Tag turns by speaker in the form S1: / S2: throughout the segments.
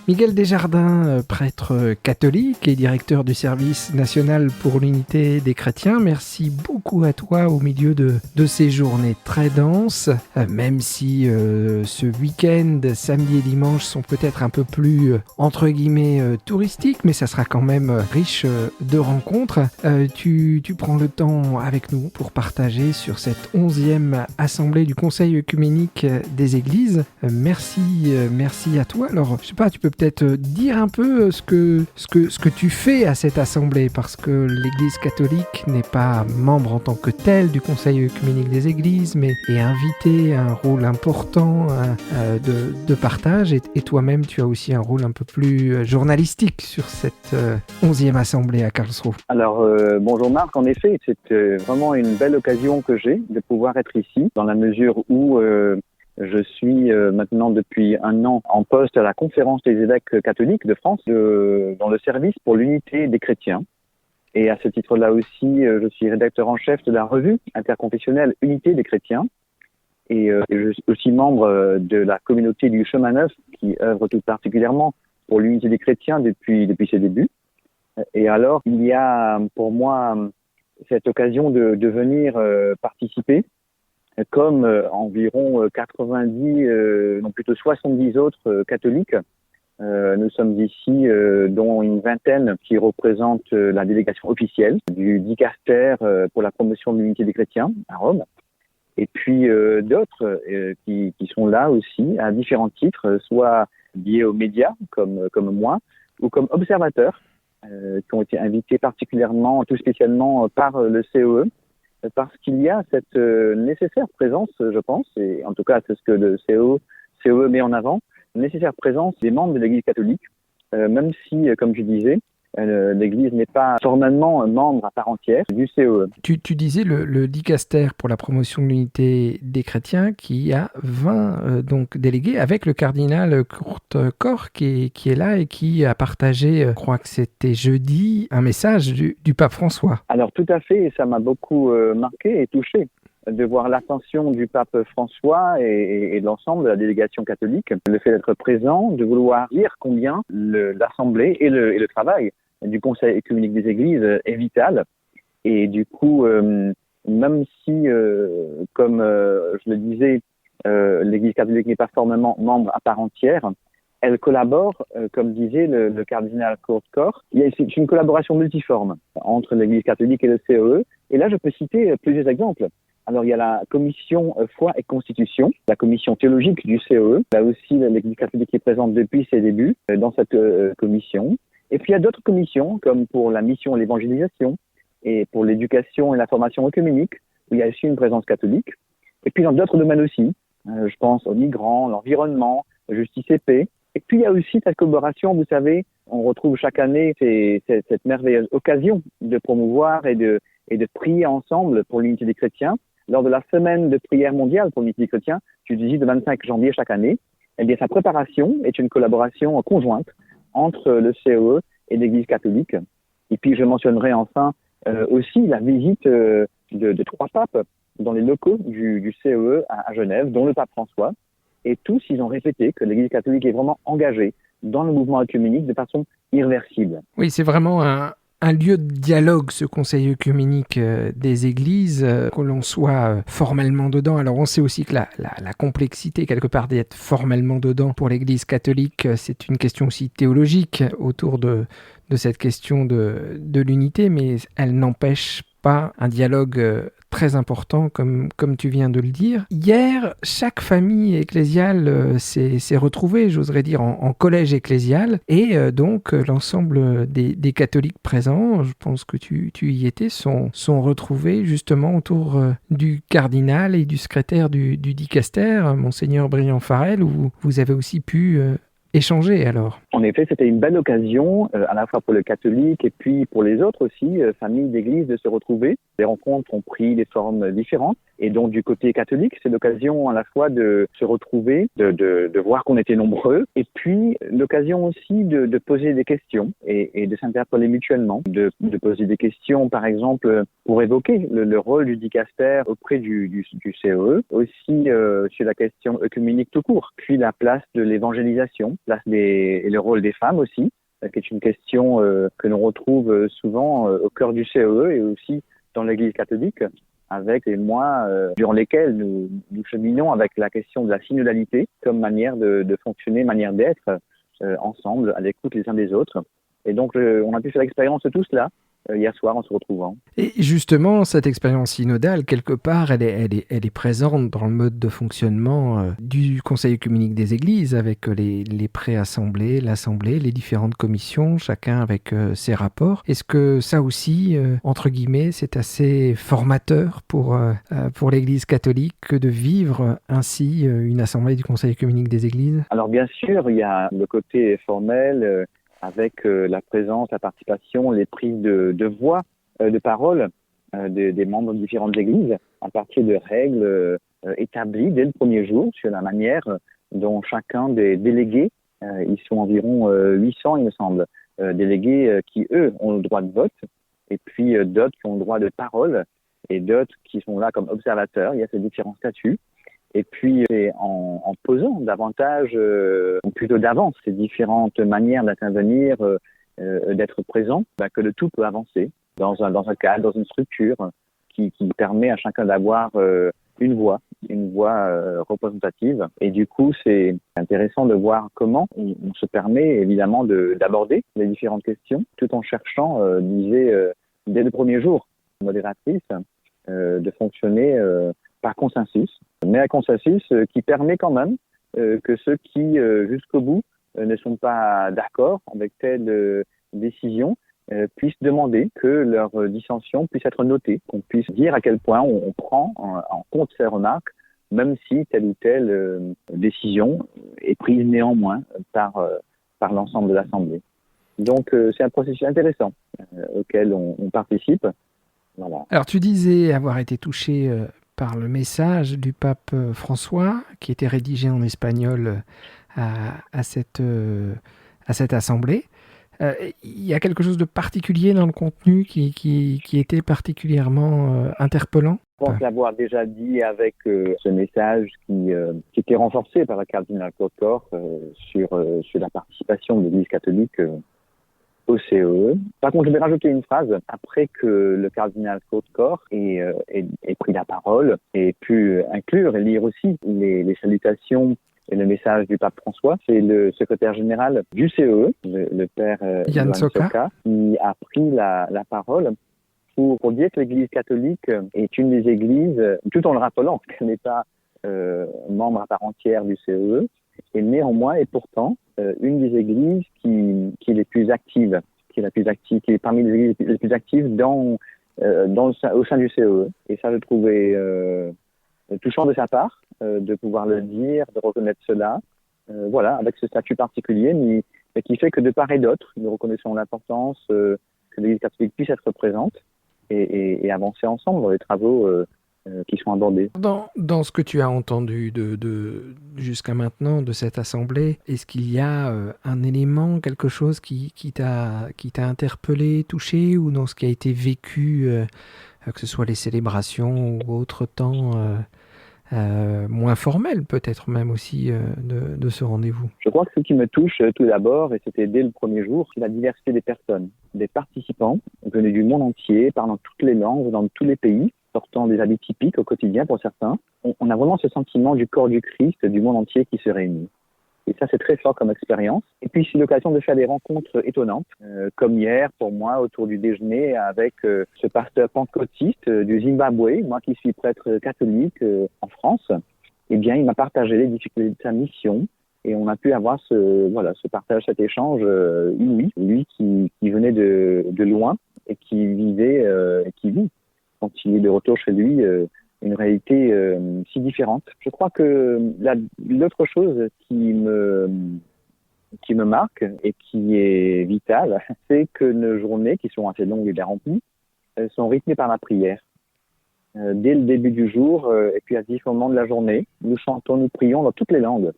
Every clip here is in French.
S1: Miguel Desjardins, prêtre catholique et directeur du service national pour l'unité des chrétiens, merci beaucoup à toi au milieu de ces journées très denses, même si ce week-end, samedi et dimanche sont peut-être un peu plus, entre guillemets, touristiques, mais ça sera quand même riche de rencontres. Tu prends le temps avec nous pour partager sur cette 11e assemblée du Conseil œcuménique des Églises. Merci à toi. Alors, je sais pas, tu peux peut-être dire un peu ce que tu fais à cette assemblée, parce que l'Église catholique n'est pas membre en tant que telle du Conseil œcuménique des Églises, mais est invitée à un rôle important de partage, et toi-même tu as aussi un rôle un peu plus journalistique sur cette 11e assemblée à Karlsruhe.
S2: Alors bonjour Marc, en effet c'est vraiment une belle occasion que j'ai de pouvoir être ici, dans la mesure où je suis maintenant depuis un an en poste à la Conférence des évêques catholiques de France, dans le service pour l'unité des chrétiens. Et à ce titre-là aussi, je suis rédacteur en chef de la revue interconfessionnelle Unité des chrétiens. Et je suis aussi membre de la communauté du Chemin Neuf, qui œuvre tout particulièrement pour l'unité des chrétiens depuis ses débuts. Et alors, il y a pour moi cette occasion de venir participer, comme environ 90, non plutôt 70 autres catholiques. Nous sommes ici, dont une vingtaine qui représentent la délégation officielle du dicaster pour la promotion de l'unité des chrétiens à Rome. Et puis d'autres qui sont là aussi à différents titres, soit liés aux médias comme moi, ou comme observateurs, qui ont été invités particulièrement, tout spécialement par le COE, parce qu'il y a cette nécessaire présence, je pense, et en tout cas c'est ce que le COE met en avant, nécessaire présence des membres de l'Église catholique, même si, comme je disais, l'Église n'est pas formellement membre à part entière du COE.
S1: Tu disais le dicaster pour la promotion de l'unité des chrétiens qui a 20 donc délégués, avec le cardinal Kurt Koch qui est là et qui a partagé, je crois que c'était jeudi, un message du pape François.
S2: Alors tout à fait, et ça m'a beaucoup marqué et touché de voir l'attention du pape François et de l'ensemble de la délégation catholique, le fait d'être présent, de vouloir dire combien l'Assemblée et le travail du Conseil œcuménique des Églises est vital. Et du coup, même si, comme je le disais, l'Église catholique n'est pas formellement membre à part entière, elle collabore, comme disait le cardinal Kurt Koch. C'est une collaboration multiforme entre l'Église catholique et le COE. Et là, je peux citer plusieurs exemples. Alors, il y a la commission foi et constitution, la commission théologique du COE. Là aussi, l'Église catholique est présente depuis ses débuts dans cette commission. Et puis, il y a d'autres commissions, comme pour la mission et l'évangélisation, et pour l'éducation et la formation œcuménique, où il y a aussi une présence catholique. Et puis, dans d'autres domaines aussi, je pense aux migrants, l'environnement, justice et paix. Et puis, il y a aussi cette collaboration, vous savez, on retrouve chaque année cette merveilleuse occasion de promouvoir et de prier ensemble pour l'unité des chrétiens. Lors de la semaine de prière mondiale pour l'unité des chrétiens, qui se dit le 25 janvier chaque année, eh bien, sa préparation est une collaboration conjointe entre le COE et l'Église catholique. Et puis, je mentionnerai enfin aussi la visite de 3 papes dans les locaux du COE à Genève, dont le pape François. Et tous, ils ont répété que l'Église catholique est vraiment engagée dans le mouvement œcuménique de façon irréversible.
S1: Oui, c'est vraiment un lieu de dialogue, ce Conseil œcuménique des Églises, que l'on soit formellement dedans. Alors on sait aussi que la complexité, quelque part, d'être formellement dedans pour l'Église catholique, c'est une question aussi théologique autour de cette question de l'unité, mais elle n'empêche pas un dialogue très important, comme tu viens de le dire. Hier, chaque famille ecclésiale s'est retrouvée, j'oserais dire, en collège ecclésial, et donc l'ensemble des catholiques présents, je pense que tu y étais, sont retrouvés justement autour du cardinal et du secrétaire du dicaster, Monseigneur Briand-Farel, où vous avez aussi pu échanger alors.
S2: En effet, c'était une belle occasion, à la fois pour le catholique et puis pour les autres aussi, familles d'église, de se retrouver. Les rencontres ont pris des formes différentes. Et donc, du côté catholique, c'est l'occasion à la fois de se retrouver, de voir qu'on était nombreux, et puis l'occasion aussi de poser des questions et de s'interpeller mutuellement, de poser des questions, par exemple, pour évoquer le rôle du dicaster auprès du COE, aussi sur la question œcuménique tout court, puis la place de l'évangélisation, et le rôle des femmes aussi, qui est une question que l'on retrouve souvent au cœur du CEE et aussi dans l'Église catholique, avec les mois durant lesquels nous cheminons avec la question de la synodalité comme manière de fonctionner, manière d'être ensemble, à l'écoute les uns des autres. Et donc, on a pu faire l'expérience de tout cela hier soir en se retrouvant.
S1: Et justement, cette expérience synodale, quelque part, elle est présente dans le mode de fonctionnement du Conseil œcuménique des Églises, avec les pré-assemblées, l'assemblée, les différentes commissions, chacun avec ses rapports. Est-ce que ça aussi, entre guillemets, c'est assez formateur pour l'Église catholique que de vivre ainsi une assemblée du Conseil œcuménique des Églises?
S2: Alors bien sûr, il y a le côté formel, avec la présence, la participation, les prises de voix, de parole des membres de différentes églises, à partir de règles établies dès le premier jour sur la manière dont chacun des délégués, ils sont environ 800 il me semble, délégués qui eux ont le droit de vote, et puis d'autres qui ont le droit de parole, et d'autres qui sont là comme observateurs. Il y a ces différents statuts. Et puis, c'est en posant davantage, plutôt d'avance, ces différentes manières d'intervenir, d'être présent, que le tout peut avancer dans un cadre, dans une structure qui permet à chacun d'avoir une voix représentative. Et du coup, c'est intéressant de voir comment on se permet évidemment d'aborder les différentes questions, tout en cherchant, dès le premier jour, modératrice, de fonctionner par consensus, mais un consensus qui permet quand même que ceux qui, jusqu'au bout, ne sont pas d'accord avec telle décision, puissent demander que leur dissension puisse être notée, qu'on puisse dire à quel point on prend en compte ces remarques, même si telle ou telle décision est prise néanmoins par l'ensemble de l'Assemblée. Donc c'est un processus intéressant auquel on participe. Voilà.
S1: Alors tu disais avoir été touché par le message du pape François, qui était rédigé en espagnol à cette assemblée. Il y a quelque chose de particulier dans le contenu qui était particulièrement interpellant?
S2: Je pense l'avoir déjà dit avec ce message qui était renforcé par le cardinal Courtcorps sur la participation de l'Église catholique au CEE. Par contre, je vais rajouter une phrase. Après que le cardinal Courtcorps ait pris la parole et pu inclure et lire aussi les salutations et le message du pape François, c'est le secrétaire général du CEE, le père Jan Soka, qui a pris la parole pour dire que l'Église catholique est une des églises, tout en le rappelant qu'elle n'est pas membre à part entière du CEE, et néanmoins et pourtant une des églises qui est les plus actives, qui est parmi les églises les plus actives au sein du CEE. Et ça, je trouvais touchant de sa part de pouvoir le dire, de reconnaître cela, avec ce statut particulier, mais qui fait que de part et d'autre, nous reconnaissons l'importance que l'Église catholique puisse être présente et avancer ensemble dans les travaux qui sont abordés.
S1: Dans ce que tu as entendu jusqu'à maintenant de cette assemblée, est-ce qu'il y a un élément, quelque chose qui t'a interpellé, touché, ou dans ce qui a été vécu, que ce soit les célébrations ou autre temps moins formel peut-être même aussi de ce rendez-vous?
S2: Je crois que ce qui me touche tout d'abord, et c'était dès le premier jour, c'est la diversité des personnes, des participants venus du monde entier, parlant toutes les langues, dans tous les pays, portant des habits typiques au quotidien pour certains. On a vraiment ce sentiment du corps du Christ, du monde entier qui se réunit. Et ça, c'est très fort comme expérience. Et puis, c'est l'occasion de faire des rencontres étonnantes, comme hier, pour moi, autour du déjeuner, avec ce pasteur pentecôtiste du Zimbabwe, moi qui suis prêtre catholique en France. Eh bien, il m'a partagé les difficultés de sa mission, et on a pu avoir ce partage, cet échange inouï. Lui qui venait de loin, et qui vivait, et qui vit, quand il est de retour chez lui, une réalité si différente. Je crois que l'autre chose qui me marque et qui est vitale, c'est que nos journées, qui sont assez longues et bien remplies, sont rythmées par la prière. Dès le début du jour, et puis à différents moments de la journée, nous chantons, nous prions dans toutes les langues,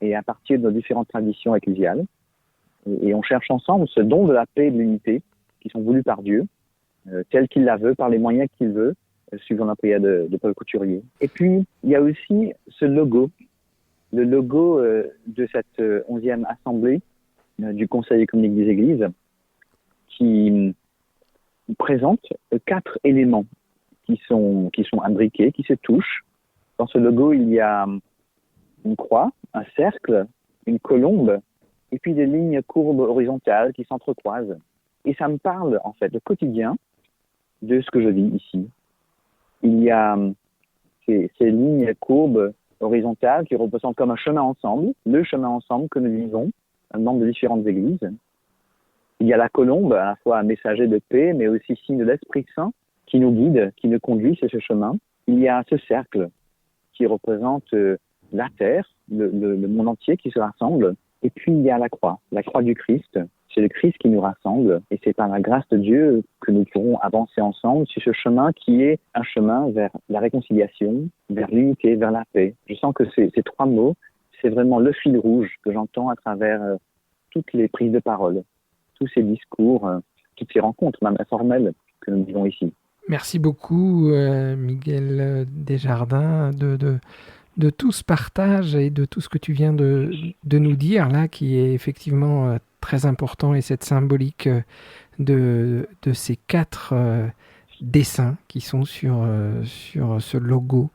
S2: et à partir de nos différentes traditions ecclésiales. Et on cherche ensemble ce don de la paix et de l'unité, qui sont voulus par Dieu, tel qu'il la veut, par les moyens qu'il veut, suivant la prière de Paul Couturier. Et puis, il y a aussi ce logo le logo de cette 11e assemblée du Conseil œcuménique des Églises qui présente 4 éléments qui sont imbriqués, qui se touchent. Dans ce logo, il y a une croix, un cercle, une colombe, et puis des lignes courbes horizontales qui s'entrecroisent. Et ça me parle, en fait, au quotidien de ce que je vis ici. Il y a ces lignes courbes horizontales qui représentent comme un chemin ensemble, le chemin ensemble que nous vivons, un membre de différentes églises. Il y a la colombe, à la fois un messager de paix, mais aussi signe de l'Esprit Saint qui nous guide, qui nous conduit sur ce chemin. Il y a ce cercle qui représente la terre, le monde entier qui se rassemble. Et puis il y a la croix du Christ. C'est le Christ qui nous rassemble et c'est par la grâce de Dieu que nous pourrons avancer ensemble sur ce chemin qui est un chemin vers la réconciliation, vers l'unité, vers la paix. Je sens que ces 3 mots, c'est vraiment le fil rouge que j'entends à travers toutes les prises de parole, tous ces discours, toutes ces rencontres, même informelles, que nous vivons ici.
S1: Merci beaucoup, Miguel Desjardins, de tout ce partage et de tout ce que tu viens de nous dire là, qui est effectivement très important, et cette symbolique de ces 4 dessins qui sont sur ce logo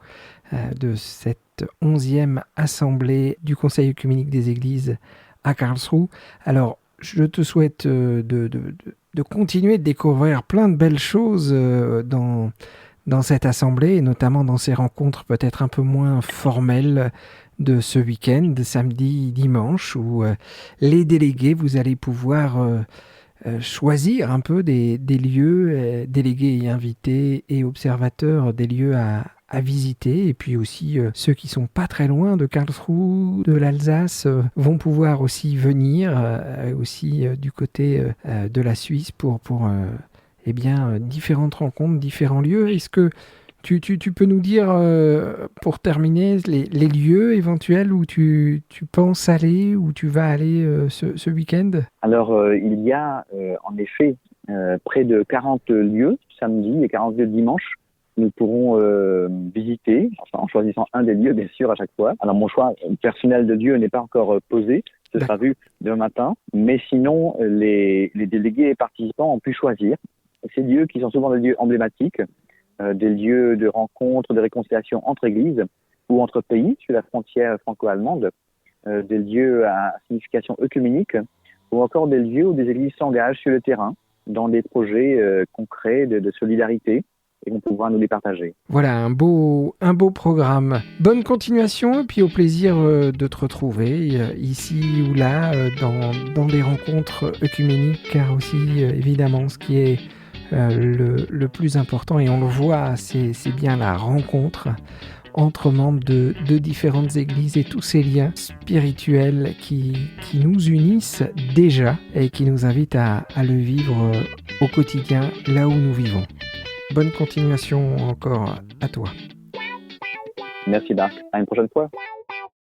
S1: de cette 11e assemblée du Conseil œcuménique des Églises à Karlsruhe. Alors, je te souhaite de continuer de découvrir plein de belles choses dans cette assemblée, et notamment dans ces rencontres peut-être un peu moins formelles de ce week-end, samedi, dimanche, où les délégués, vous allez pouvoir choisir un peu des lieux, délégués et invités et observateurs, des lieux à visiter, et puis aussi ceux qui sont pas très loin de Karlsruhe, de l'Alsace, vont pouvoir aussi venir, aussi du côté de la Suisse pour différentes rencontres, différents lieux. Est-ce que tu peux nous dire, pour terminer, les lieux éventuels où tu penses aller, où tu vas aller ce week-end?
S2: Alors, il y a en effet près de 40 lieux samedi et 40 lieux dimanche. Nous pourrons visiter, en choisissant un des lieux, bien sûr, à chaque fois. Alors, mon choix personnel de lieu n'est pas encore posé. Ce sera vu demain matin. Mais sinon, les délégués et participants ont pu choisir ces lieux qui sont souvent des lieux emblématiques, des lieux de rencontre, de réconciliation entre églises ou entre pays sur la frontière franco-allemande, des lieux à signification œcuménique, ou encore des lieux où des églises s'engagent sur le terrain dans des projets concrets de solidarité, et on pourra nous les partager.
S1: Voilà, un beau programme. Bonne continuation, et puis au plaisir de te retrouver ici ou là dans des rencontres œcuméniques, car aussi évidemment ce qui est le plus important, et on le voit, c'est bien la rencontre entre membres de différentes églises et tous ces liens spirituels qui nous unissent déjà et qui nous invitent à le vivre au quotidien là où nous vivons. Bonne continuation encore à toi.
S2: Merci Marc, à une prochaine fois.